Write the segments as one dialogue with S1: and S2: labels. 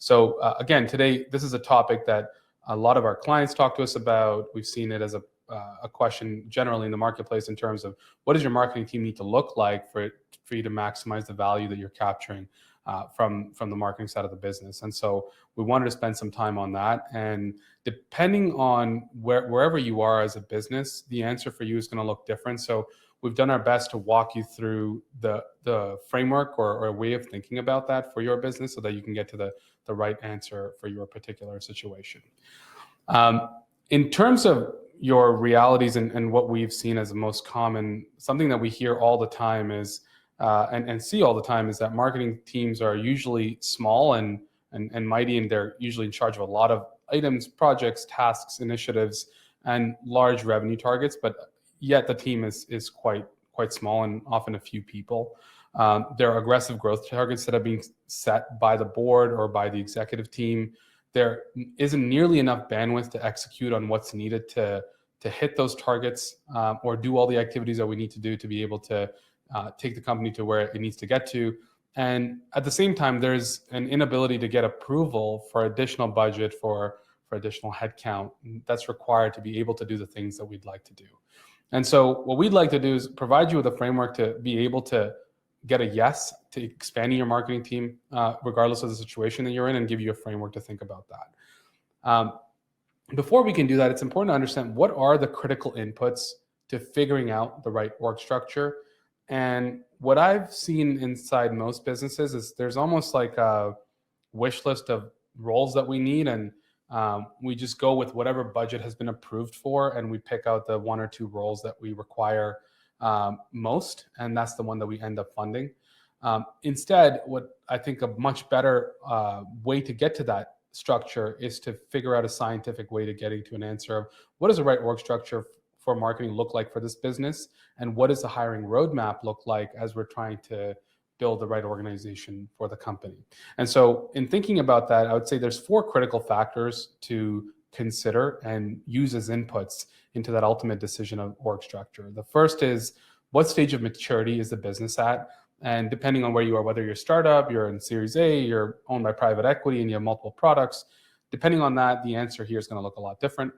S1: So again, today, this is a topic that a lot of our clients talk to us about. We've seen it as a question generally in the marketplace in terms of what does your marketing team need to look like for you to maximize the value that you're capturing from the marketing side of the business. And so we wanted to spend some time on that. And depending on wherever you are as a business, the answer for you is going to look different. So we've done our best to walk you through the framework or a way of thinking about that for your business so that you can get to the right answer for your particular situation. In terms of your realities and what we've seen as the most common, something that we hear all the time is, and see all the time, is that marketing teams are usually small and mighty, and they're usually in charge of a lot of items, projects, tasks, initiatives, and large revenue targets, but yet the team is quite small and often a few people. There are aggressive growth targets that are being set by the board or by the executive team. There isn't nearly enough bandwidth to execute on what's needed to hit those targets or do all the activities that we need to do to be able to take the company to where it needs to get to. And at the same time, there's an inability to get approval for additional budget for additional headcount that's required to be able to do the things that we'd like to do. And so what we'd like to do is provide you with a framework to be able to get a yes to expanding your marketing team, regardless of the situation that you're in, and give you a framework to think about that. Before we can do that, it's important to understand what are the critical inputs to figuring out the right org structure. And what I've seen inside most businesses is there's almost like a wish list of roles that we need, and we just go with whatever budget has been approved for, and we pick out the one or two roles that we require most, and that's the one that we end up funding. Instead, what I think a much better way to get to that structure is to figure out a scientific way to getting to an answer of what does the right org structure for marketing look like for this business, and what does the hiring roadmap look like as we're trying to build the right organization for the company. And so in thinking about that, I would say there's 4 critical factors to consider and use as inputs into that ultimate decision of org structure. The first is, what stage of maturity is the business at? And depending on where you are, whether you're a startup, you're in Series A, you're owned by private equity, and you have multiple products, depending on that, the answer here is going to look a lot different.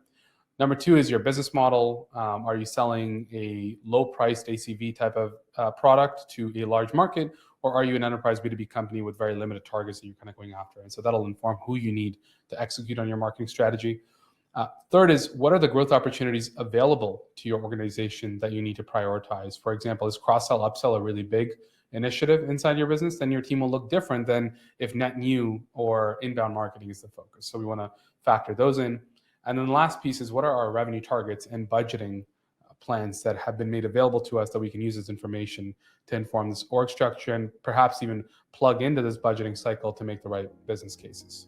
S1: Number 2 is your business model. Are you selling a low-priced ACV type of product to a large market, or are you an enterprise B2B company with very limited targets that you're kind of going after? And so that'll inform who you need to execute on your marketing strategy. Third is, what are the growth opportunities available to your organization that you need to prioritize? For example, is cross-sell, upsell a really big initiative inside your business? Then your team will look different than if net new or inbound marketing is the focus. So we want to factor those in. And then the last piece is, what are our revenue targets and budgeting plans that have been made available to us that we can use as information to inform this org structure and perhaps even plug into this budgeting cycle to make the right business cases.